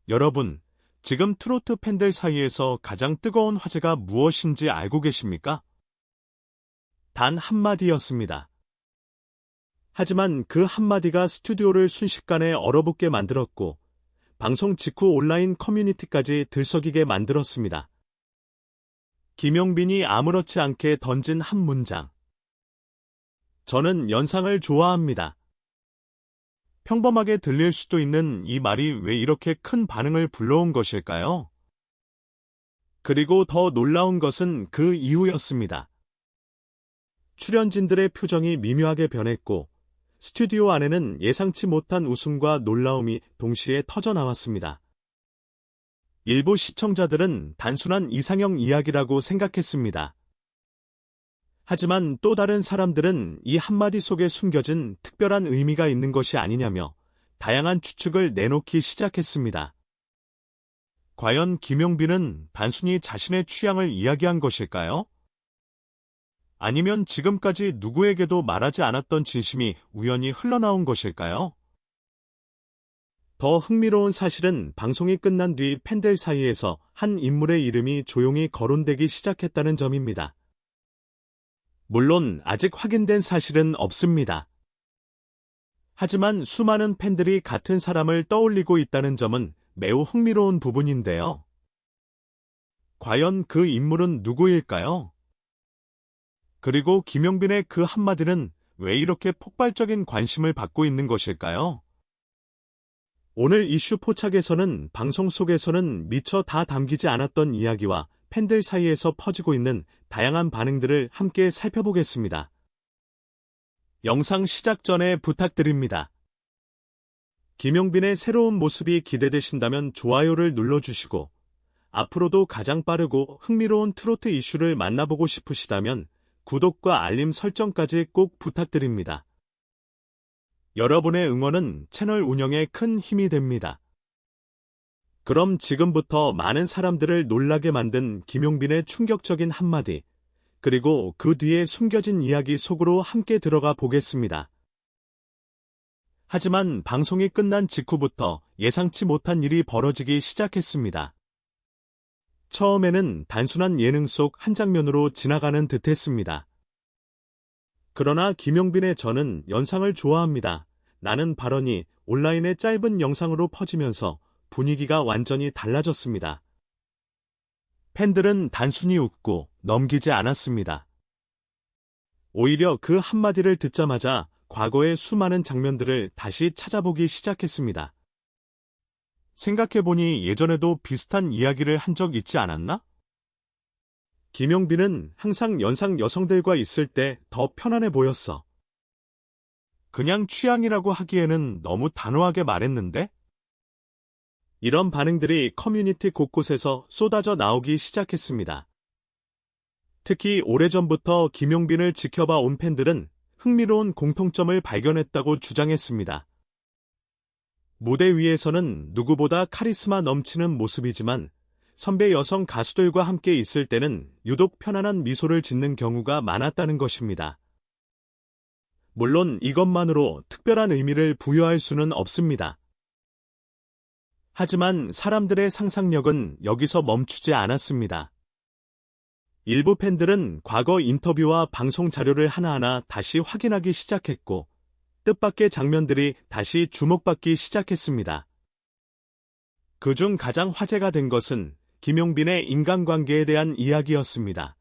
여러분, 지금 트로트 팬들 사이에서 가장 뜨거운 화제가 무엇인지 알고 계십니까? 단 한마디였습니다. 하지만 그 한마디가 스튜디오를 순식간에 얼어붙게 만들었고, 방송 직후 온라인 커뮤니티까지 들썩이게 만들었습니다. 김용빈이 아무렇지 않게 던진 한 문장. 저는 연상을 좋아합니다. 평범하게 들릴 수도 있는 이 말이 왜 이렇게 큰 반응을 불러온 것일까요? 그리고 더 놀라운 것은 그 이후였습니다. 출연진들의 표정이 미묘하게 변했고, 스튜디오 안에는 예상치 못한 웃음과 놀라움이 동시에 터져나왔습니다. 일부 시청자들은 단순한 이상형 이야기라고 생각했습니다. 하지만 또 다른 사람들은 이 한마디 속에 숨겨진 특별한 의미가 있는 것이 아니냐며 다양한 추측을 내놓기 시작했습니다. 과연 김용빈은 단순히 자신의 취향을 이야기한 것일까요? 아니면 지금까지 누구에게도 말하지 않았던 진심이 우연히 흘러나온 것일까요? 더 흥미로운 사실은 방송이 끝난 뒤 팬들 사이에서 한 인물의 이름이 조용히 거론되기 시작했다는 점입니다. 물론 아직 확인된 사실은 없습니다. 하지만 수많은 팬들이 같은 사람을 떠올리고 있다는 점은 매우 흥미로운 부분인데요. 과연 그 인물은 누구일까요? 그리고 김용빈의 그 한마디는 왜 이렇게 폭발적인 관심을 받고 있는 것일까요? 오늘 이슈 포착에서는 방송 속에서는 미처 다 담기지 않았던 이야기와 팬들 사이에서 퍼지고 있는 다양한 반응들을 함께 살펴보겠습니다. 영상 시작 전에 부탁드립니다. 김용빈의 새로운 모습이 기대되신다면 좋아요를 눌러주시고, 앞으로도 가장 빠르고 흥미로운 트로트 이슈를 만나보고 싶으시다면 구독과 알림 설정까지 꼭 부탁드립니다. 여러분의 응원은 채널 운영에 큰 힘이 됩니다. 그럼 지금부터 많은 사람들을 놀라게 만든 김용빈의 충격적인 한마디, 그리고 그 뒤에 숨겨진 이야기 속으로 함께 들어가 보겠습니다. 하지만 방송이 끝난 직후부터 예상치 못한 일이 벌어지기 시작했습니다. 처음에는 단순한 예능 속 한 장면으로 지나가는 듯했습니다. 그러나 김용빈의 저는 연상을 좋아합니다. 나는 발언이 온라인의 짧은 영상으로 퍼지면서 분위기가 완전히 달라졌습니다. 팬들은 단순히 웃고 넘기지 않았습니다. 오히려 그 한마디를 듣자마자 과거의 수많은 장면들을 다시 찾아보기 시작했습니다. 생각해보니 예전에도 비슷한 이야기를 한 적 있지 않았나? 김용빈은 항상 연상 여성들과 있을 때 더 편안해 보였어. 그냥 취향이라고 하기에는 너무 단호하게 말했는데? 이런 반응들이 커뮤니티 곳곳에서 쏟아져 나오기 시작했습니다. 특히 오래전부터 김용빈을 지켜봐 온 팬들은 흥미로운 공통점을 발견했다고 주장했습니다. 무대 위에서는 누구보다 카리스마 넘치는 모습이지만 선배 여성 가수들과 함께 있을 때는 유독 편안한 미소를 짓는 경우가 많았다는 것입니다. 물론 이것만으로 특별한 의미를 부여할 수는 없습니다. 하지만 사람들의 상상력은 여기서 멈추지 않았습니다. 일부 팬들은 과거 인터뷰와 방송 자료를 하나하나 다시 확인하기 시작했고, 뜻밖의 장면들이 다시 주목받기 시작했습니다. 그중 가장 화제가 된 것은 김용빈의 인간관계에 대한 이야기였습니다.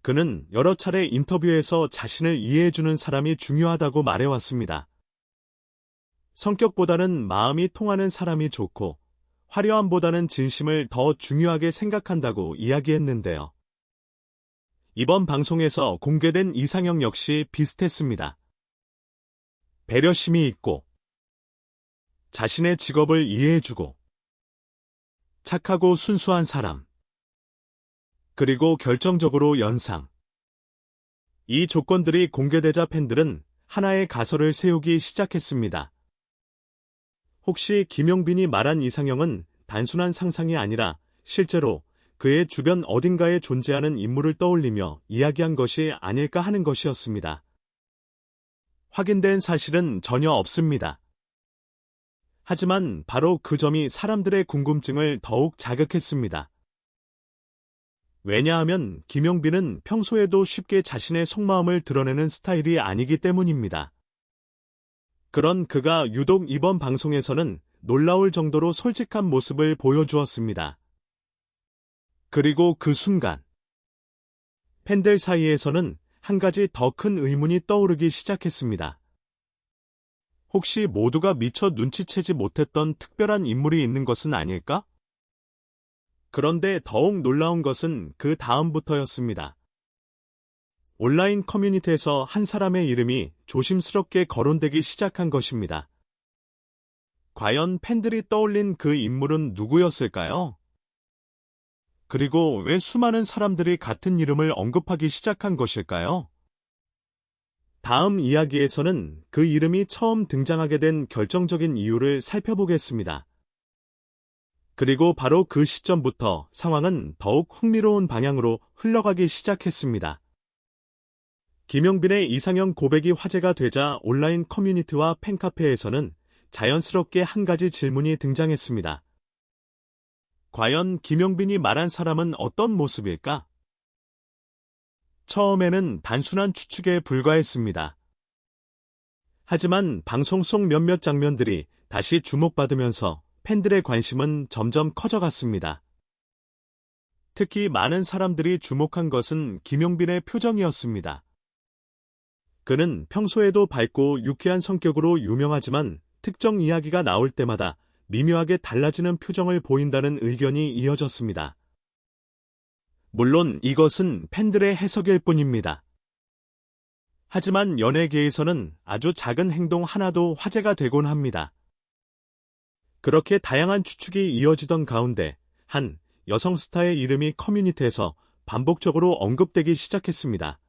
그는 여러 차례 인터뷰에서 자신을 이해해주는 사람이 중요하다고 말해왔습니다. 성격보다는 마음이 통하는 사람이 좋고, 화려함보다는 진심을 더 중요하게 생각한다고 이야기했는데요. 이번 방송에서 공개된 이상형 역시 비슷했습니다. 배려심이 있고, 자신의 직업을 이해해주고, 착하고 순수한 사람, 그리고 결정적으로 연상. 이 조건들이 공개되자 팬들은 하나의 가설을 세우기 시작했습니다. 혹시 김용빈이 말한 이상형은 단순한 상상이 아니라 실제로 그의 주변 어딘가에 존재하는 인물을 떠올리며 이야기한 것이 아닐까 하는 것이었습니다. 확인된 사실은 전혀 없습니다. 하지만 바로 그 점이 사람들의 궁금증을 더욱 자극했습니다. 왜냐하면 김용빈은 평소에도 쉽게 자신의 속마음을 드러내는 스타일이 아니기 때문입니다. 그런 그가 유독 이번 방송에서는 놀라울 정도로 솔직한 모습을 보여주었습니다. 그리고 그 순간 팬들 사이에서는 한 가지 더 큰 의문이 떠오르기 시작했습니다. 혹시 모두가 미처 눈치채지 못했던 특별한 인물이 있는 것은 아닐까? 그런데 더욱 놀라운 것은 그 다음부터였습니다. 온라인 커뮤니티에서 한 사람의 이름이 조심스럽게 거론되기 시작한 것입니다. 과연 팬들이 떠올린 그 인물은 누구였을까요? 그리고 왜 수많은 사람들이 같은 이름을 언급하기 시작한 것일까요? 다음 이야기에서는 그 이름이 처음 등장하게 된 결정적인 이유를 살펴보겠습니다. 그리고 바로 그 시점부터 상황은 더욱 흥미로운 방향으로 흘러가기 시작했습니다. 김용빈의 이상형 고백이 화제가 되자 온라인 커뮤니티와 팬카페에서는 자연스럽게 한 가지 질문이 등장했습니다. 과연 김용빈이 말한 사람은 어떤 모습일까? 처음에는 단순한 추측에 불과했습니다. 하지만 방송 속 몇몇 장면들이 다시 주목받으면서 팬들의 관심은 점점 커져갔습니다. 특히 많은 사람들이 주목한 것은 김용빈의 표정이었습니다. 그는 평소에도 밝고 유쾌한 성격으로 유명하지만 특정 이야기가 나올 때마다 미묘하게 달라지는 표정을 보인다는 의견이 이어졌습니다. 물론 이것은 팬들의 해석일 뿐입니다. 하지만 연예계에서는 아주 작은 행동 하나도 화제가 되곤 합니다. 그렇게 다양한 추측이 이어지던 가운데 한 여성 스타의 이름이 커뮤니티에서 반복적으로 언급되기 시작했습니다.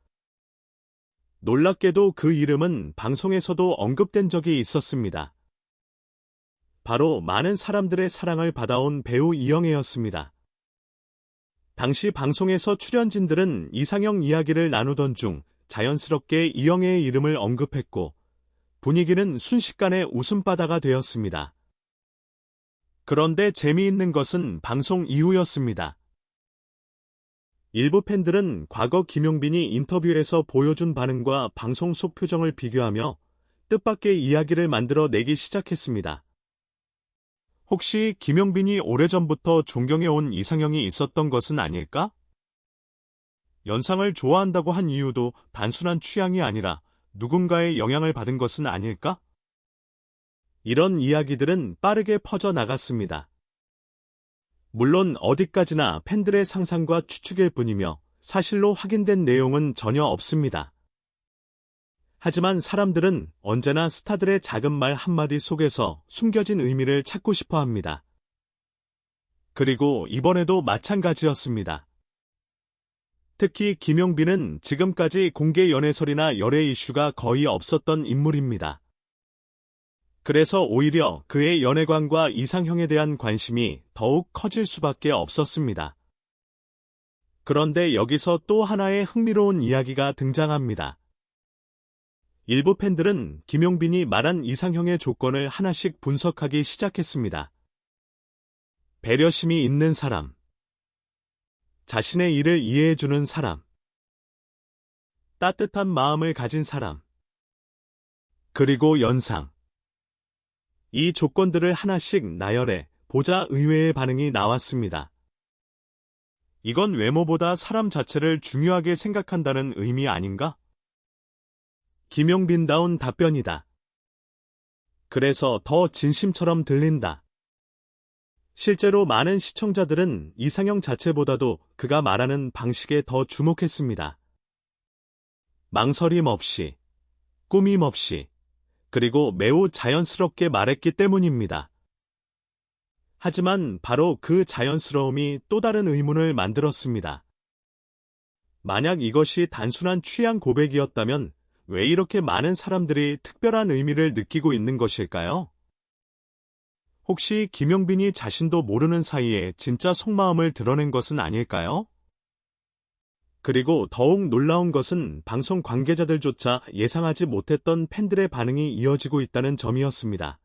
놀랍게도 그 이름은 방송에서도 언급된 적이 있었습니다. 바로 많은 사람들의 사랑을 받아온 배우 이영애였습니다. 당시 방송에서 출연진들은 이상형 이야기를 나누던 중 자연스럽게 이영애의 이름을 언급했고 분위기는 순식간에 웃음바다가 되었습니다. 그런데 재미있는 것은 방송 이후였습니다. 일부 팬들은 과거 김용빈이 인터뷰에서 보여준 반응과 방송 속 표정을 비교하며 뜻밖의 이야기를 만들어 내기 시작했습니다. 혹시 김용빈이 오래전부터 존경해온 이상형이 있었던 것은 아닐까? 연상을 좋아한다고 한 이유도 단순한 취향이 아니라 누군가의 영향을 받은 것은 아닐까? 이런 이야기들은 빠르게 퍼져나갔습니다. 물론 어디까지나 팬들의 상상과 추측일 뿐이며 사실로 확인된 내용은 전혀 없습니다. 하지만 사람들은 언제나 스타들의 작은 말 한마디 속에서 숨겨진 의미를 찾고 싶어 합니다. 그리고 이번에도 마찬가지였습니다. 특히 김용빈은 지금까지 공개 연애설이나 열애 이슈가 거의 없었던 인물입니다. 그래서 오히려 그의 연애관과 이상형에 대한 관심이 더욱 커질 수밖에 없었습니다. 그런데 여기서 또 하나의 흥미로운 이야기가 등장합니다. 일부 팬들은 김용빈이 말한 이상형의 조건을 하나씩 분석하기 시작했습니다. 배려심이 있는 사람, 자신의 일을 이해해주는 사람, 따뜻한 마음을 가진 사람, 그리고 연상. 이 조건들을 하나씩 나열해 보자 의외의 반응이 나왔습니다. 이건 외모보다 사람 자체를 중요하게 생각한다는 의미 아닌가? 김용빈다운 답변이다. 그래서 더 진심처럼 들린다. 실제로 많은 시청자들은 이상형 자체보다도 그가 말하는 방식에 더 주목했습니다. 망설임 없이, 꾸밈 없이, 그리고 매우 자연스럽게 말했기 때문입니다. 하지만 바로 그 자연스러움이 또 다른 의문을 만들었습니다. 만약 이것이 단순한 취향 고백이었다면 왜 이렇게 많은 사람들이 특별한 의미를 느끼고 있는 것일까요? 혹시 김용빈이 자신도 모르는 사이에 진짜 속마음을 드러낸 것은 아닐까요? 그리고 더욱 놀라운 것은 방송 관계자들조차 예상하지 못했던 팬들의 반응이 이어지고 있다는 점이었습니다.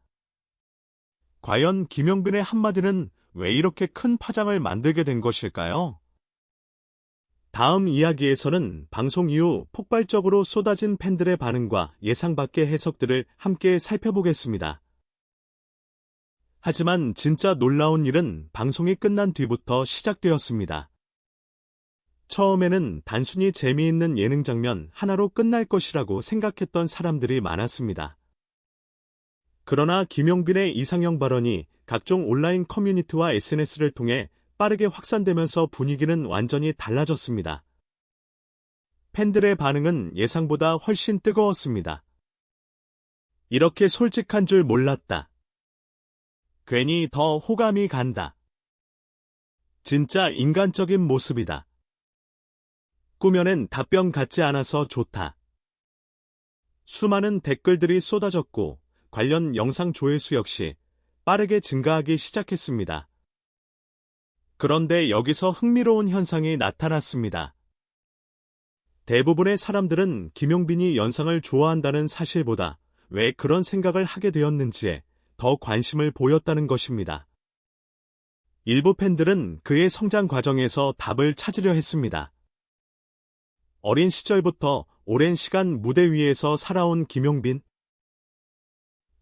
과연 김용빈의 한마디는 왜 이렇게 큰 파장을 만들게 된 것일까요? 다음 이야기에서는 방송 이후 폭발적으로 쏟아진 팬들의 반응과 예상 밖의 해석들을 함께 살펴보겠습니다. 하지만 진짜 놀라운 일은 방송이 끝난 뒤부터 시작되었습니다. 처음에는 단순히 재미있는 예능 장면 하나로 끝날 것이라고 생각했던 사람들이 많았습니다. 그러나 김용빈의 이상형 발언이 각종 온라인 커뮤니티와 SNS를 통해 빠르게 확산되면서 분위기는 완전히 달라졌습니다. 팬들의 반응은 예상보다 훨씬 뜨거웠습니다. 이렇게 솔직한 줄 몰랐다. 괜히 더 호감이 간다. 진짜 인간적인 모습이다. 꾸며낸 답변 같지 않아서 좋다. 수많은 댓글들이 쏟아졌고 관련 영상 조회수 역시 빠르게 증가하기 시작했습니다. 그런데 여기서 흥미로운 현상이 나타났습니다. 대부분의 사람들은 김용빈이 연상을 좋아한다는 사실보다 왜 그런 생각을 하게 되었는지에 더 관심을 보였다는 것입니다. 일부 팬들은 그의 성장 과정에서 답을 찾으려 했습니다. 어린 시절부터 오랜 시간 무대 위에서 살아온 김용빈.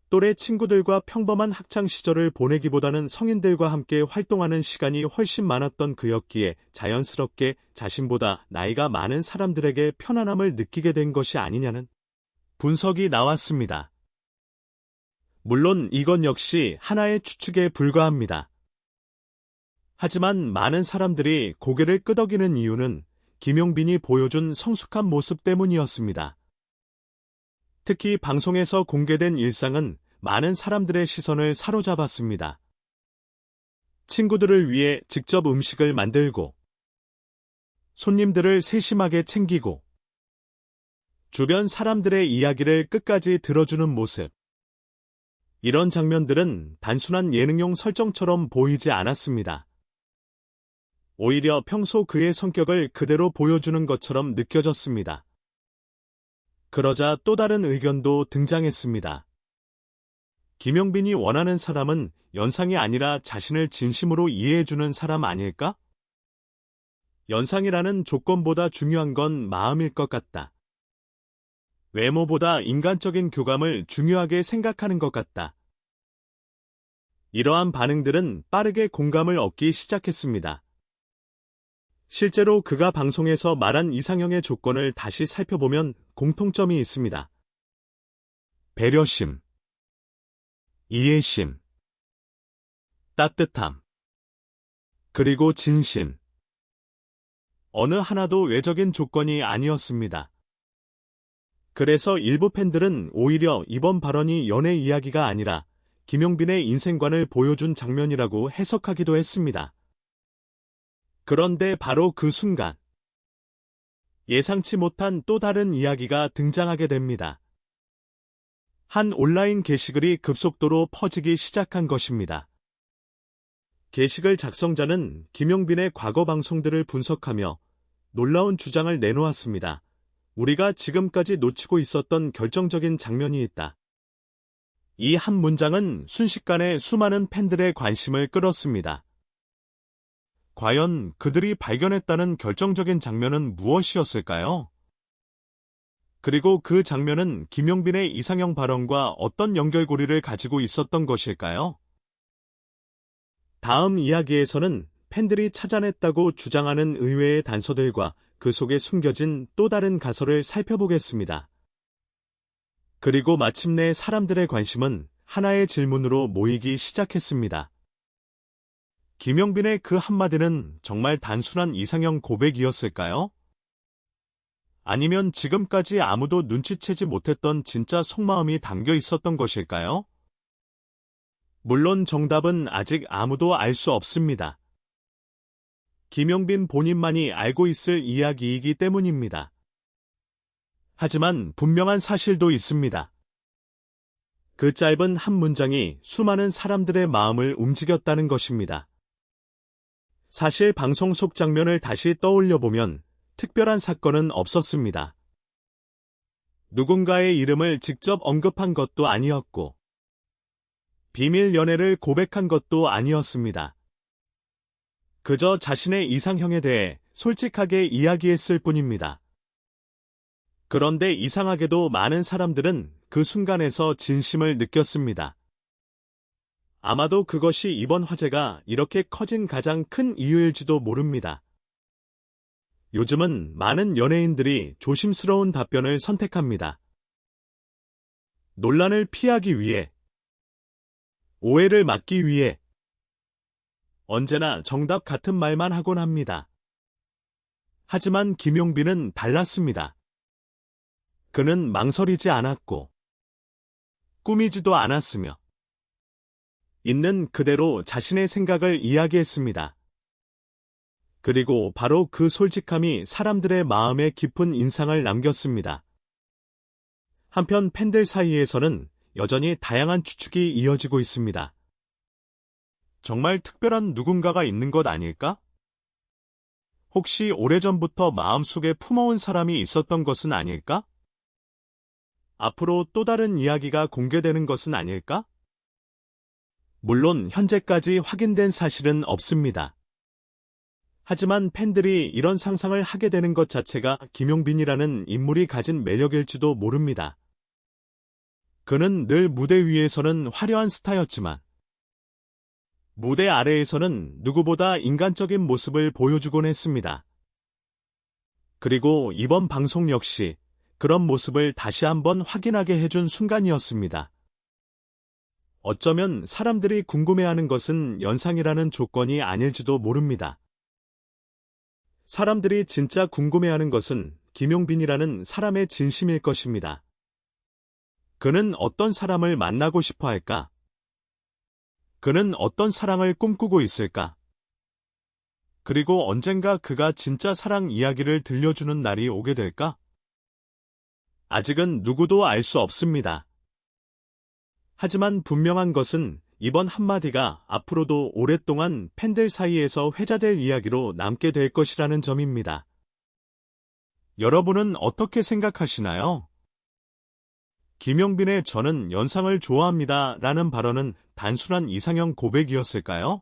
또래 친구들과 평범한 학창 시절을 보내기보다는 성인들과 함께 활동하는 시간이 훨씬 많았던 그였기에 자연스럽게 자신보다 나이가 많은 사람들에게 편안함을 느끼게 된 것이 아니냐는 분석이 나왔습니다. 물론 이건 역시 하나의 추측에 불과합니다. 하지만 많은 사람들이 고개를 끄덕이는 이유는 김용빈이 보여준 성숙한 모습 때문이었습니다. 특히 방송에서 공개된 일상은 많은 사람들의 시선을 사로잡았습니다. 친구들을 위해 직접 음식을 만들고, 손님들을 세심하게 챙기고, 주변 사람들의 이야기를 끝까지 들어주는 모습. 이런 장면들은 단순한 예능용 설정처럼 보이지 않았습니다. 오히려 평소 그의 성격을 그대로 보여주는 것처럼 느껴졌습니다. 그러자 또 다른 의견도 등장했습니다. 김용빈이 원하는 사람은 연상이 아니라 자신을 진심으로 이해해주는 사람 아닐까? 연상이라는 조건보다 중요한 건 마음일 것 같다. 외모보다 인간적인 교감을 중요하게 생각하는 것 같다. 이러한 반응들은 빠르게 공감을 얻기 시작했습니다. 실제로 그가 방송에서 말한 이상형의 조건을 다시 살펴보면 공통점이 있습니다. 배려심, 이해심, 따뜻함, 그리고 진심. 어느 하나도 외적인 조건이 아니었습니다. 그래서 일부 팬들은 오히려 이번 발언이 연애 이야기가 아니라 김용빈의 인생관을 보여준 장면이라고 해석하기도 했습니다. 그런데 바로 그 순간, 예상치 못한 또 다른 이야기가 등장하게 됩니다. 한 온라인 게시글이 급속도로 퍼지기 시작한 것입니다. 게시글 작성자는 김용빈의 과거 방송들을 분석하며 놀라운 주장을 내놓았습니다. 우리가 지금까지 놓치고 있었던 결정적인 장면이 있다. 이 한 문장은 순식간에 수많은 팬들의 관심을 끌었습니다. 과연 그들이 발견했다는 결정적인 장면은 무엇이었을까요? 그리고 그 장면은 김용빈의 이상형 발언과 어떤 연결고리를 가지고 있었던 것일까요? 다음 이야기에서는 팬들이 찾아냈다고 주장하는 의외의 단서들과 그 속에 숨겨진 또 다른 가설을 살펴보겠습니다. 그리고 마침내 사람들의 관심은 하나의 질문으로 모이기 시작했습니다. 김용빈의 그 한마디는 정말 단순한 이상형 고백이었을까요? 아니면 지금까지 아무도 눈치채지 못했던 진짜 속마음이 담겨 있었던 것일까요? 물론 정답은 아직 아무도 알 수 없습니다. 김용빈 본인만이 알고 있을 이야기이기 때문입니다. 하지만 분명한 사실도 있습니다. 그 짧은 한 문장이 수많은 사람들의 마음을 움직였다는 것입니다. 사실 방송 속 장면을 다시 떠올려보면 특별한 사건은 없었습니다. 누군가의 이름을 직접 언급한 것도 아니었고, 비밀 연애를 고백한 것도 아니었습니다. 그저 자신의 이상형에 대해 솔직하게 이야기했을 뿐입니다. 그런데 이상하게도 많은 사람들은 그 순간에서 진심을 느꼈습니다. 아마도 그것이 이번 화제가 이렇게 커진 가장 큰 이유일지도 모릅니다. 요즘은 많은 연예인들이 조심스러운 답변을 선택합니다. 논란을 피하기 위해, 오해를 막기 위해, 언제나 정답 같은 말만 하곤 합니다. 하지만 김용빈은 달랐습니다. 그는 망설이지 않았고, 꾸미지도 않았으며, 있는 그대로 자신의 생각을 이야기했습니다. 그리고 바로 그 솔직함이 사람들의 마음에 깊은 인상을 남겼습니다. 한편 팬들 사이에서는 여전히 다양한 추측이 이어지고 있습니다. 정말 특별한 누군가가 있는 것 아닐까? 혹시 오래전부터 마음속에 품어온 사람이 있었던 것은 아닐까? 앞으로 또 다른 이야기가 공개되는 것은 아닐까? 물론 현재까지 확인된 사실은 없습니다. 하지만 팬들이 이런 상상을 하게 되는 것 자체가 김용빈이라는 인물이 가진 매력일지도 모릅니다. 그는 늘 무대 위에서는 화려한 스타였지만 무대 아래에서는 누구보다 인간적인 모습을 보여주곤 했습니다. 그리고 이번 방송 역시 그런 모습을 다시 한번 확인하게 해준 순간이었습니다. 어쩌면 사람들이 궁금해하는 것은 연상이라는 조건이 아닐지도 모릅니다. 사람들이 진짜 궁금해하는 것은 김용빈이라는 사람의 진심일 것입니다. 그는 어떤 사람을 만나고 싶어 할까? 그는 어떤 사랑을 꿈꾸고 있을까? 그리고 언젠가 그가 진짜 사랑 이야기를 들려주는 날이 오게 될까? 아직은 누구도 알 수 없습니다. 하지만 분명한 것은 이번 한마디가 앞으로도 오랫동안 팬들 사이에서 회자될 이야기로 남게 될 것이라는 점입니다. 여러분은 어떻게 생각하시나요? 김용빈의 "저는 연상을 좋아합니다" 라는 발언은 단순한 이상형 고백이었을까요?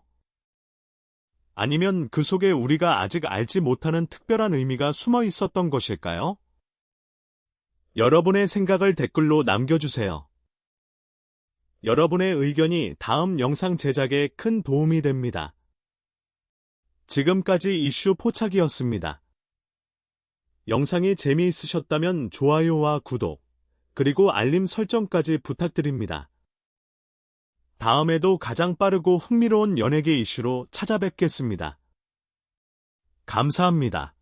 아니면 그 속에 우리가 아직 알지 못하는 특별한 의미가 숨어 있었던 것일까요? 여러분의 생각을 댓글로 남겨주세요. 여러분의 의견이 다음 영상 제작에 큰 도움이 됩니다. 지금까지 이슈 포착이었습니다. 영상이 재미있으셨다면 좋아요와 구독, 그리고 알림 설정까지 부탁드립니다. 다음에도 가장 빠르고 흥미로운 연예계 이슈로 찾아뵙겠습니다. 감사합니다.